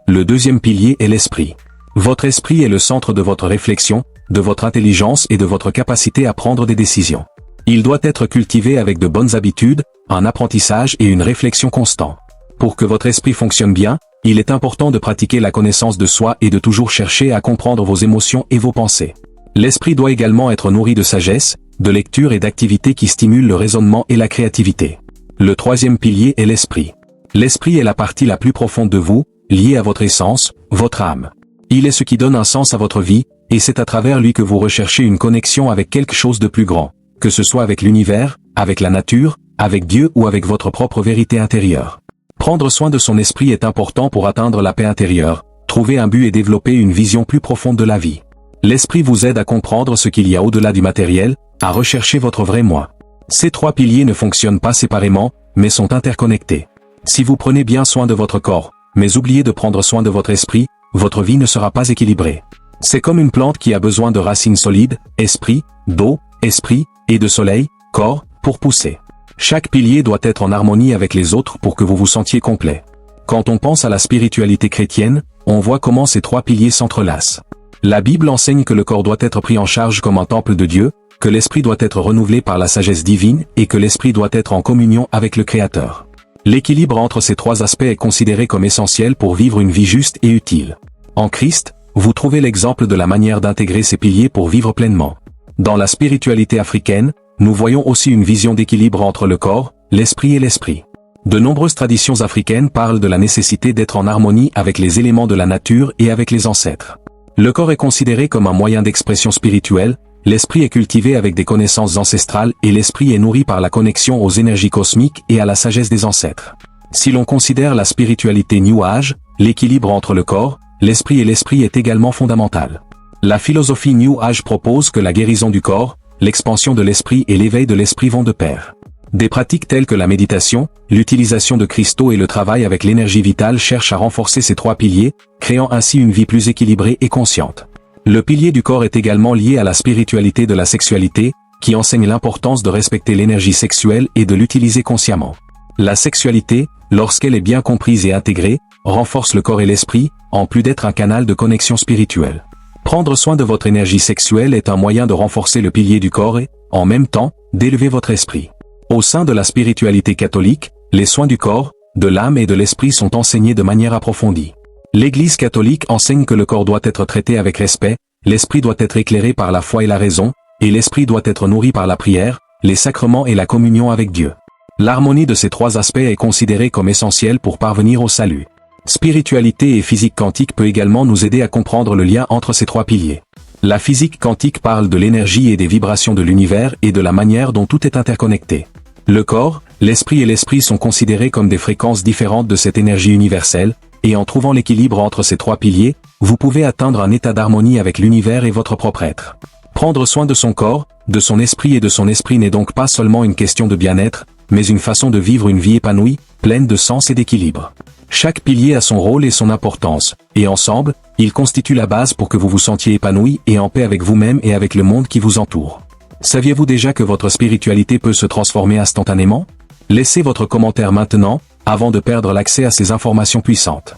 Le deuxième pilier est l'esprit. Votre esprit est le centre de votre réflexion, de votre intelligence et de votre capacité à prendre des décisions. Il doit être cultivé avec de bonnes habitudes, un apprentissage et une réflexion constante. Pour que votre esprit fonctionne bien, il est important de pratiquer la connaissance de soi et de toujours chercher à comprendre vos émotions et vos pensées. L'esprit doit également être nourri de sagesse, de lecture et d'activités qui stimulent le raisonnement et la créativité. Le troisième pilier est l'esprit. L'esprit est la partie la plus profonde de vous, liée à votre essence, votre âme. Il est ce qui donne un sens à votre vie, et c'est à travers lui que vous recherchez une connexion avec quelque chose de plus grand, que ce soit avec l'univers, avec la nature, avec Dieu ou avec votre propre vérité intérieure. Prendre soin de son esprit est important pour atteindre la paix intérieure, trouver un but et développer une vision plus profonde de la vie. L'esprit vous aide à comprendre ce qu'il y a au-delà du matériel, à rechercher votre vrai moi. Ces 3 piliers ne fonctionnent pas séparément, mais sont interconnectés. Si vous prenez bien soin de votre corps, mais oubliez de prendre soin de votre esprit, votre vie ne sera pas équilibrée. C'est comme une plante qui a besoin de racines solides, esprit, d'eau, esprit, et de soleil, corps, pour pousser. Chaque pilier doit être en harmonie avec les autres pour que vous vous sentiez complet. Quand on pense à la spiritualité chrétienne, on voit comment ces 3 piliers s'entrelacent. La Bible enseigne que le corps doit être pris en charge comme un temple de Dieu, que l'esprit doit être renouvelé par la sagesse divine et que l'esprit doit être en communion avec le Créateur. L'équilibre entre ces 3 aspects est considéré comme essentiel pour vivre une vie juste et utile. En Christ, vous trouvez l'exemple de la manière d'intégrer ces piliers pour vivre pleinement. Dans la spiritualité africaine, nous voyons aussi une vision d'équilibre entre le corps, l'esprit et l'esprit. De nombreuses traditions africaines parlent de la nécessité d'être en harmonie avec les éléments de la nature et avec les ancêtres. Le corps est considéré comme un moyen d'expression spirituelle, l'esprit est cultivé avec des connaissances ancestrales et l'esprit est nourri par la connexion aux énergies cosmiques et à la sagesse des ancêtres. Si l'on considère la spiritualité New Age, l'équilibre entre le corps, l'esprit et l'esprit est également fondamental. La philosophie New Age propose que la guérison du corps, l'expansion de l'esprit et l'éveil de l'esprit vont de pair. Des pratiques telles que la méditation, l'utilisation de cristaux et le travail avec l'énergie vitale cherchent à renforcer ces 3 piliers, créant ainsi une vie plus équilibrée et consciente. Le pilier du corps est également lié à la spiritualité de la sexualité, qui enseigne l'importance de respecter l'énergie sexuelle et de l'utiliser consciemment. La sexualité, lorsqu'elle est bien comprise et intégrée, renforce le corps et l'esprit, en plus d'être un canal de connexion spirituelle. Prendre soin de votre énergie sexuelle est un moyen de renforcer le pilier du corps et, en même temps, d'élever votre esprit. Au sein de la spiritualité catholique, les soins du corps, de l'âme et de l'esprit sont enseignés de manière approfondie. L'Église catholique enseigne que le corps doit être traité avec respect, l'esprit doit être éclairé par la foi et la raison, et l'esprit doit être nourri par la prière, les sacrements et la communion avec Dieu. L'harmonie de ces 3 aspects est considérée comme essentielle pour parvenir au salut. Spiritualité et physique quantique peut également nous aider à comprendre le lien entre ces 3 piliers. La physique quantique parle de l'énergie et des vibrations de l'univers et de la manière dont tout est interconnecté. Le corps, l'esprit et l'esprit sont considérés comme des fréquences différentes de cette énergie universelle, et en trouvant l'équilibre entre ces 3 piliers, vous pouvez atteindre un état d'harmonie avec l'univers et votre propre être. Prendre soin de son corps, de son esprit et de son esprit n'est donc pas seulement une question de bien-être, mais une façon de vivre une vie épanouie, pleine de sens et d'équilibre. Chaque pilier a son rôle et son importance, et ensemble, ils constituent la base pour que vous vous sentiez épanoui et en paix avec vous-même et avec le monde qui vous entoure. Saviez-vous déjà que votre spiritualité peut se transformer instantanément? Laissez votre commentaire maintenant, avant de perdre l'accès à ces informations puissantes.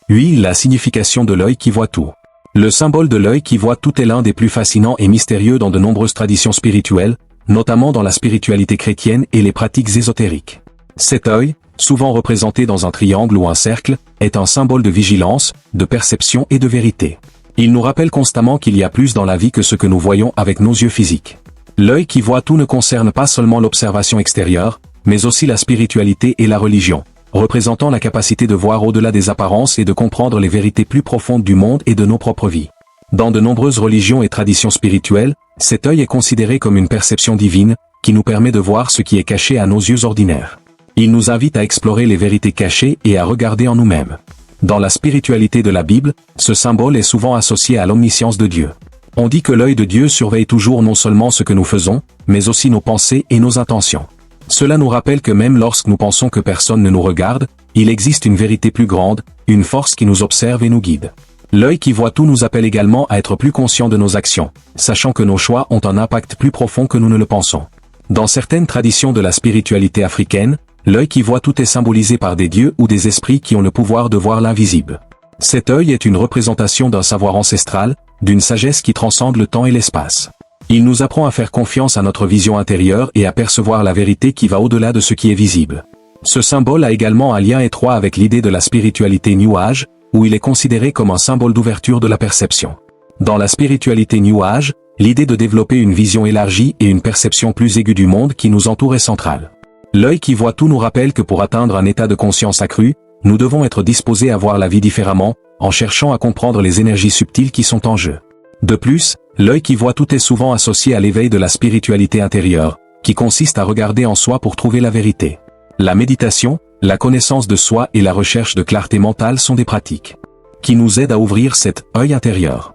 8. La signification de l'œil qui voit tout. Le symbole de l'œil qui voit tout est l'un des plus fascinants et mystérieux dans de nombreuses traditions spirituelles, notamment dans la spiritualité chrétienne et les pratiques ésotériques. Cet œil, souvent représenté dans un triangle ou un cercle, est un symbole de vigilance, de perception et de vérité. Il nous rappelle constamment qu'il y a plus dans la vie que ce que nous voyons avec nos yeux physiques. L'œil qui voit tout ne concerne pas seulement l'observation extérieure, mais aussi la spiritualité et la religion, représentant la capacité de voir au-delà des apparences et de comprendre les vérités plus profondes du monde et de nos propres vies. Dans de nombreuses religions et traditions spirituelles, cet œil est considéré comme une perception divine, qui nous permet de voir ce qui est caché à nos yeux ordinaires. Il nous invite à explorer les vérités cachées et à regarder en nous-mêmes. Dans la spiritualité de la Bible, ce symbole est souvent associé à l'omniscience de Dieu. On dit que l'œil de Dieu surveille toujours non seulement ce que nous faisons, mais aussi nos pensées et nos intentions. Cela nous rappelle que même lorsque nous pensons que personne ne nous regarde, il existe une vérité plus grande, une force qui nous observe et nous guide. L'œil qui voit tout nous appelle également à être plus conscients de nos actions, sachant que nos choix ont un impact plus profond que nous ne le pensons. Dans certaines traditions de la spiritualité africaine, l'œil qui voit tout est symbolisé par des dieux ou des esprits qui ont le pouvoir de voir l'invisible. Cet œil est une représentation d'un savoir ancestral, d'une sagesse qui transcende le temps et l'espace. Il nous apprend à faire confiance à notre vision intérieure et à percevoir la vérité qui va au-delà de ce qui est visible. Ce symbole a également un lien étroit avec l'idée de la spiritualité New Age, où il est considéré comme un symbole d'ouverture de la perception. Dans la spiritualité New Age, l'idée de développer une vision élargie et une perception plus aiguë du monde qui nous entoure est centrale. L'œil qui voit tout nous rappelle que pour atteindre un état de conscience accru, nous devons être disposés à voir la vie différemment, en cherchant à comprendre les énergies subtiles qui sont en jeu. De plus, l'œil qui voit tout est souvent associé à l'éveil de la spiritualité intérieure, qui consiste à regarder en soi pour trouver la vérité. La méditation, la connaissance de soi et la recherche de clarté mentale sont des pratiques qui nous aident à ouvrir cet œil intérieur.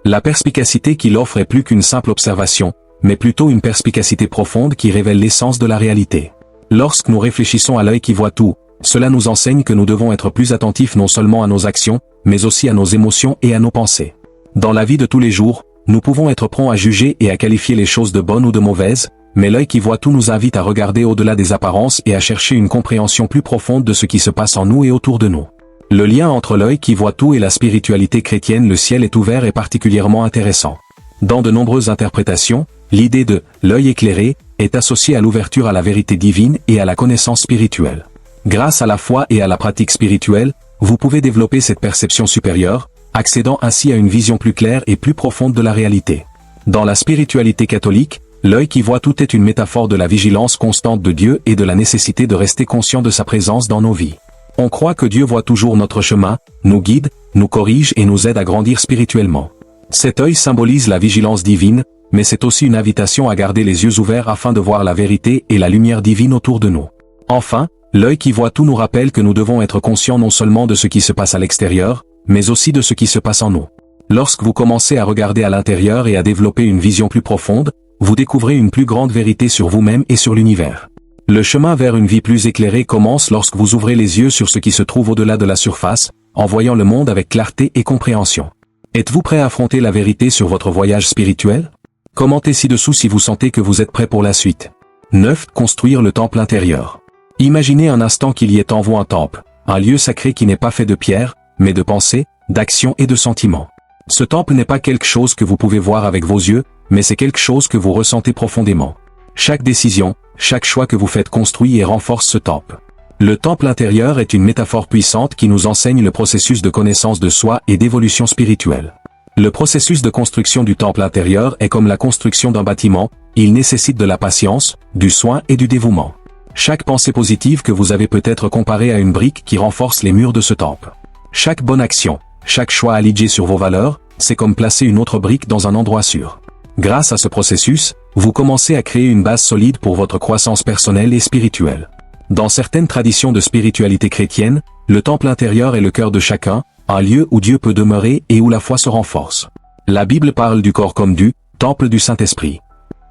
La perspicacité qu'il offre est plus qu'une simple observation, mais plutôt une perspicacité profonde qui révèle l'essence de la réalité. Lorsque nous réfléchissons à l'œil qui voit tout, cela nous enseigne que nous devons être plus attentifs non seulement à nos actions, mais aussi à nos émotions et à nos pensées. Dans la vie de tous les jours, nous pouvons être prompts à juger et à qualifier les choses de bonnes ou de mauvaises, mais l'œil qui voit tout nous invite à regarder au-delà des apparences et à chercher une compréhension plus profonde de ce qui se passe en nous et autour de nous. Le lien entre l'œil qui voit tout et la spiritualité chrétienne, le ciel est ouvert, est particulièrement intéressant. Dans de nombreuses interprétations, l'idée de « l'œil éclairé » est associée à l'ouverture à la vérité divine et à la connaissance spirituelle. Grâce à la foi et à la pratique spirituelle, vous pouvez développer cette perception supérieure, accédant ainsi à une vision plus claire et plus profonde de la réalité. Dans la spiritualité catholique, l'œil qui voit tout est une métaphore de la vigilance constante de Dieu et de la nécessité de rester conscient de sa présence dans nos vies. On croit que Dieu voit toujours notre chemin, nous guide, nous corrige et nous aide à grandir spirituellement. Cet œil symbolise la vigilance divine, mais c'est aussi une invitation à garder les yeux ouverts afin de voir la vérité et la lumière divine autour de nous. Enfin, l'œil qui voit tout nous rappelle que nous devons être conscients non seulement de ce qui se passe à l'extérieur, mais aussi de ce qui se passe en nous. Lorsque vous commencez à regarder à l'intérieur et à développer une vision plus profonde, vous découvrez une plus grande vérité sur vous-même et sur l'univers. Le chemin vers une vie plus éclairée commence lorsque vous ouvrez les yeux sur ce qui se trouve au-delà de la surface, en voyant le monde avec clarté et compréhension. Êtes-vous prêt à affronter la vérité sur votre voyage spirituel? Commentez ci-dessous si vous sentez que vous êtes prêt pour la suite. 9. Construire le temple intérieur. Imaginez un instant qu'il y ait en vous un temple, un lieu sacré qui n'est pas fait de pierre, mais de pensée, d'action et de sentiments. Ce temple n'est pas quelque chose que vous pouvez voir avec vos yeux, mais c'est quelque chose que vous ressentez profondément. Chaque décision, chaque choix que vous faites construit et renforce ce temple. Le temple intérieur est une métaphore puissante qui nous enseigne le processus de connaissance de soi et d'évolution spirituelle. Le processus de construction du temple intérieur est comme la construction d'un bâtiment, il nécessite de la patience, du soin et du dévouement. Chaque pensée positive que vous avez peut être comparée à une brique qui renforce les murs de ce temple. Chaque bonne action, chaque choix aligné sur vos valeurs, c'est comme placer une autre brique dans un endroit sûr. Grâce à ce processus, vous commencez à créer une base solide pour votre croissance personnelle et spirituelle. Dans certaines traditions de spiritualité chrétienne, le temple intérieur est le cœur de chacun, un lieu où Dieu peut demeurer et où la foi se renforce. La Bible parle du corps comme du temple du Saint-Esprit.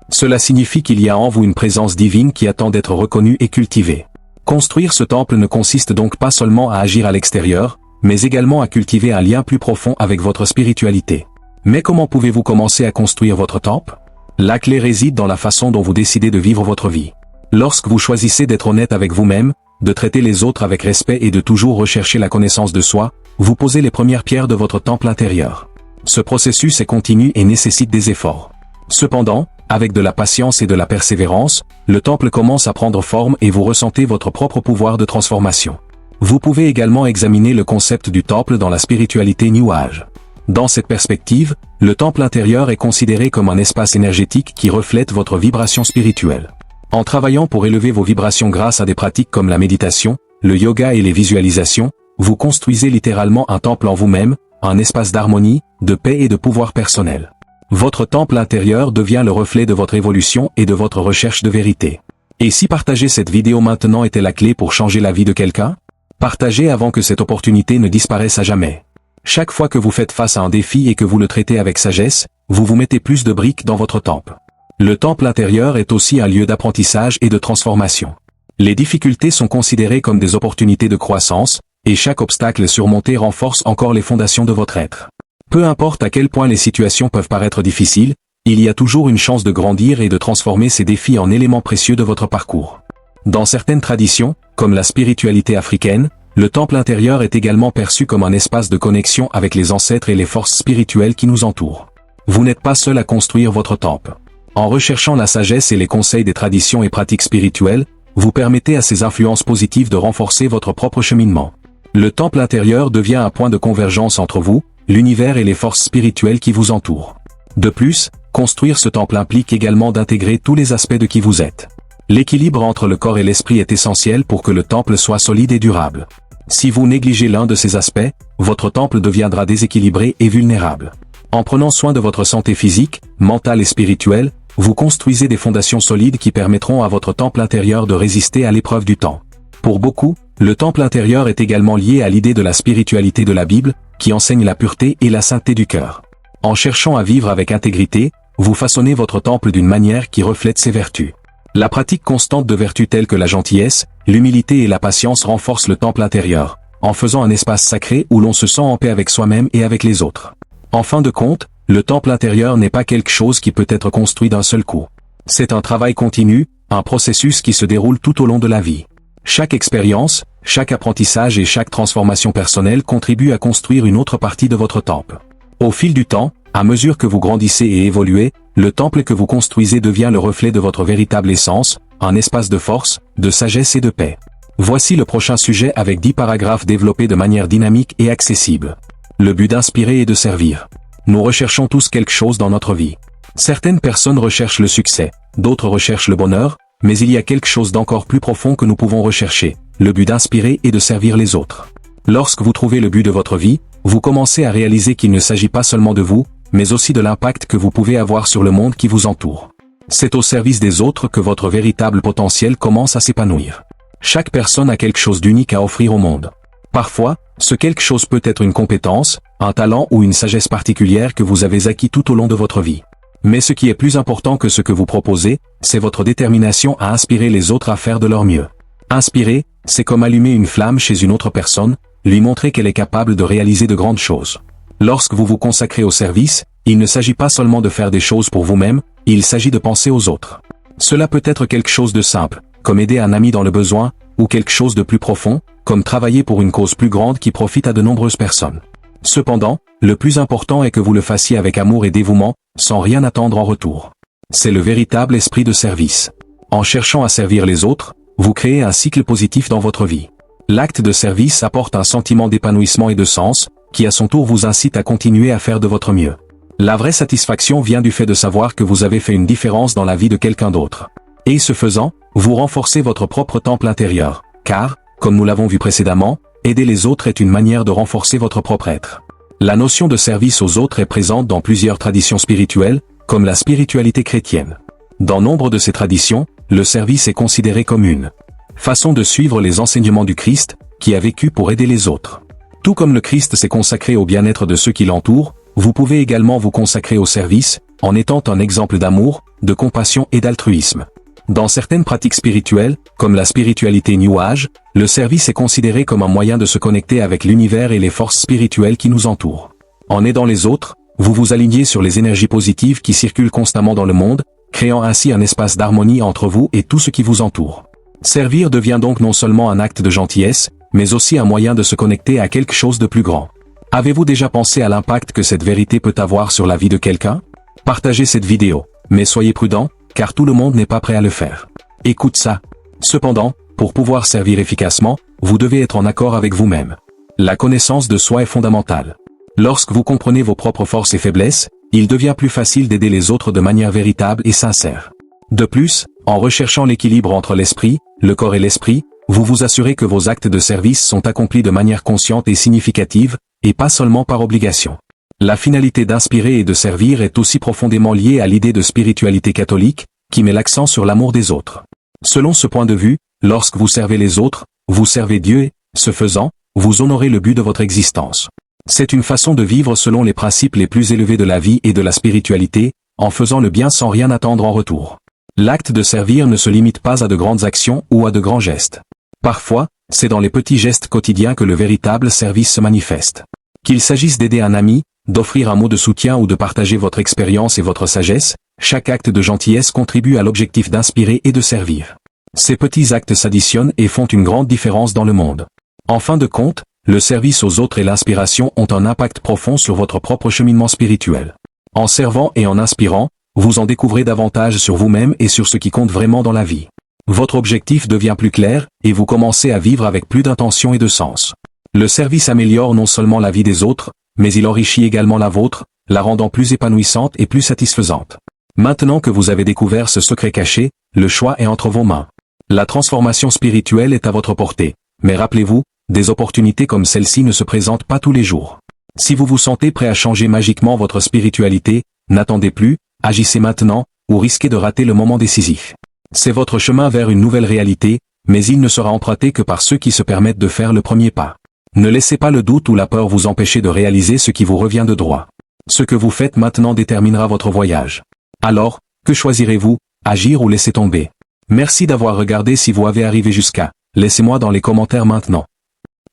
Cela signifie qu'il y a en vous une présence divine qui attend d'être reconnue et cultivée. Construire ce temple ne consiste donc pas seulement à agir à l'extérieur, mais également à cultiver un lien plus profond avec votre spiritualité. Mais comment pouvez-vous commencer à construire votre temple? La clé réside dans la façon dont vous décidez de vivre votre vie. Lorsque vous choisissez d'être honnête avec vous-même, de traiter les autres avec respect et de toujours rechercher la connaissance de soi, vous posez les premières pierres de votre temple intérieur. Ce processus est continu et nécessite des efforts. Cependant, avec de la patience et de la persévérance, le temple commence à prendre forme et vous ressentez votre propre pouvoir de transformation. Vous pouvez également examiner le concept du temple dans la spiritualité New Age. Dans cette perspective, le temple intérieur est considéré comme un espace énergétique qui reflète votre vibration spirituelle. En travaillant pour élever vos vibrations grâce à des pratiques comme la méditation, le yoga et les visualisations, vous construisez littéralement un temple en vous-même, un espace d'harmonie, de paix et de pouvoir personnel. Votre temple intérieur devient le reflet de votre évolution et de votre recherche de vérité. Et si partager cette vidéo maintenant était la clé pour changer la vie de quelqu'un? Partagez avant que cette opportunité ne disparaisse à jamais. Chaque fois que vous faites face à un défi et que vous le traitez avec sagesse, vous vous mettez plus de briques dans votre temple. Le temple intérieur est aussi un lieu d'apprentissage et de transformation. Les difficultés sont considérées comme des opportunités de croissance, et chaque obstacle surmonté renforce encore les fondations de votre être. Peu importe à quel point les situations peuvent paraître difficiles, il y a toujours une chance de grandir et de transformer ces défis en éléments précieux de votre parcours. Dans certaines traditions, comme la spiritualité africaine, le temple intérieur est également perçu comme un espace de connexion avec les ancêtres et les forces spirituelles qui nous entourent. Vous n'êtes pas seul à construire votre temple. En recherchant la sagesse et les conseils des traditions et pratiques spirituelles, vous permettez à ces influences positives de renforcer votre propre cheminement. Le temple intérieur devient un point de convergence entre vous, l'univers et les forces spirituelles qui vous entourent. De plus, construire ce temple implique également d'intégrer tous les aspects de qui vous êtes. L'équilibre entre le corps et l'esprit est essentiel pour que le temple soit solide et durable. Si vous négligez l'un de ces aspects, votre temple deviendra déséquilibré et vulnérable. En prenant soin de votre santé physique, mentale et spirituelle, vous construisez des fondations solides qui permettront à votre temple intérieur de résister à l'épreuve du temps. Pour beaucoup, le temple intérieur est également lié à l'idée de la spiritualité de la Bible, qui enseigne la pureté et la sainteté du cœur. En cherchant à vivre avec intégrité, vous façonnez votre temple d'une manière qui reflète ses vertus. La pratique constante de vertus telles que la gentillesse, l'humilité et la patience renforce le temple intérieur, en faisant un espace sacré où l'on se sent en paix avec soi-même et avec les autres. En fin de compte, le temple intérieur n'est pas quelque chose qui peut être construit d'un seul coup. C'est un travail continu, un processus qui se déroule tout au long de la vie. Chaque expérience, chaque apprentissage et chaque transformation personnelle contribue à construire une autre partie de votre temple. Au fil du temps, à mesure que vous grandissez et évoluez, le temple que vous construisez devient le reflet de votre véritable essence, un espace de force, de sagesse et de paix. Voici le prochain sujet avec 10 paragraphes développés de manière dynamique et accessible. Le but d'inspirer et de servir. Nous recherchons tous quelque chose dans notre vie. Certaines personnes recherchent le succès, d'autres recherchent le bonheur, mais il y a quelque chose d'encore plus profond que nous pouvons rechercher, le but d'inspirer et de servir les autres. Lorsque vous trouvez le but de votre vie, vous commencez à réaliser qu'il ne s'agit pas seulement de vous, mais aussi de l'impact que vous pouvez avoir sur le monde qui vous entoure. C'est au service des autres que votre véritable potentiel commence à s'épanouir. Chaque personne a quelque chose d'unique à offrir au monde. Parfois, ce quelque chose peut être une compétence, un talent ou une sagesse particulière que vous avez acquis tout au long de votre vie. Mais ce qui est plus important que ce que vous proposez, c'est votre détermination à inspirer les autres à faire de leur mieux. Inspirer, c'est comme allumer une flamme chez une autre personne, lui montrer qu'elle est capable de réaliser de grandes choses. Lorsque vous vous consacrez au service, il ne s'agit pas seulement de faire des choses pour vous-même, il s'agit de penser aux autres. Cela peut être quelque chose de simple, comme aider un ami dans le besoin, ou quelque chose de plus profond, comme travailler pour une cause plus grande qui profite à de nombreuses personnes. Cependant, le plus important est que vous le fassiez avec amour et dévouement, sans rien attendre en retour. C'est le véritable esprit de service. En cherchant à servir les autres, vous créez un cycle positif dans votre vie. L'acte de service apporte un sentiment d'épanouissement et de sens, qui à son tour vous incite à continuer à faire de votre mieux. La vraie satisfaction vient du fait de savoir que vous avez fait une différence dans la vie de quelqu'un d'autre. Et ce faisant, vous renforcez votre propre temple intérieur, car, comme nous l'avons vu précédemment, aider les autres est une manière de renforcer votre propre être. La notion de service aux autres est présente dans plusieurs traditions spirituelles, comme la spiritualité chrétienne. Dans nombre de ces traditions, le service est considéré comme une façon de suivre les enseignements du Christ, qui a vécu pour aider les autres. Tout comme le Christ s'est consacré au bien-être de ceux qui l'entourent, vous pouvez également vous consacrer au service, en étant un exemple d'amour, de compassion et d'altruisme. Dans certaines pratiques spirituelles, comme la spiritualité New Age, le service est considéré comme un moyen de se connecter avec l'univers et les forces spirituelles qui nous entourent. En aidant les autres, vous vous alignez sur les énergies positives qui circulent constamment dans le monde, créant ainsi un espace d'harmonie entre vous et tout ce qui vous entoure. Servir devient donc non seulement un acte de gentillesse, mais aussi un moyen de se connecter à quelque chose de plus grand. Avez-vous déjà pensé à l'impact que cette vérité peut avoir sur la vie de quelqu'un? Partagez cette vidéo, mais soyez prudent, car tout le monde n'est pas prêt à le faire. Écoute ça. Cependant, pour pouvoir servir efficacement, vous devez être en accord avec vous-même. La connaissance de soi est fondamentale. Lorsque vous comprenez vos propres forces et faiblesses, il devient plus facile d'aider les autres de manière véritable et sincère. De plus, en recherchant l'équilibre entre l'esprit, le corps et l'esprit, vous vous assurez que vos actes de service sont accomplis de manière consciente et significative, et pas seulement par obligation. La finalité d'inspirer et de servir est aussi profondément liée à l'idée de spiritualité catholique, qui met l'accent sur l'amour des autres. Selon ce point de vue, lorsque vous servez les autres, vous servez Dieu et, ce faisant, vous honorez le but de votre existence. C'est une façon de vivre selon les principes les plus élevés de la vie et de la spiritualité, en faisant le bien sans rien attendre en retour. L'acte de servir ne se limite pas à de grandes actions ou à de grands gestes. Parfois, c'est dans les petits gestes quotidiens que le véritable service se manifeste. Qu'il s'agisse d'aider un ami, d'offrir un mot de soutien ou de partager votre expérience et votre sagesse, chaque acte de gentillesse contribue à l'objectif d'inspirer et de servir. Ces petits actes s'additionnent et font une grande différence dans le monde. En fin de compte, le service aux autres et l'inspiration ont un impact profond sur votre propre cheminement spirituel. En servant et en inspirant, vous en découvrez davantage sur vous-même et sur ce qui compte vraiment dans la vie. Votre objectif devient plus clair, et vous commencez à vivre avec plus d'intention et de sens. Le service améliore non seulement la vie des autres, mais il enrichit également la vôtre, la rendant plus épanouissante et plus satisfaisante. Maintenant que vous avez découvert ce secret caché, le choix est entre vos mains. La transformation spirituelle est à votre portée. Mais rappelez-vous, des opportunités comme celle-ci ne se présentent pas tous les jours. Si vous vous sentez prêt à changer magiquement votre spiritualité, n'attendez plus, agissez maintenant, ou risquez de rater le moment décisif. C'est votre chemin vers une nouvelle réalité, mais il ne sera emprunté que par ceux qui se permettent de faire le premier pas. Ne laissez pas le doute ou la peur vous empêcher de réaliser ce qui vous revient de droit. Ce que vous faites maintenant déterminera votre voyage. Alors, que choisirez-vous, agir ou laisser tomber? Merci d'avoir regardé. Si vous avez arrivé jusqu'à, laissez-moi dans les commentaires maintenant.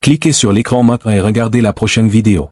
Cliquez sur l'écran maintenant et regardez la prochaine vidéo.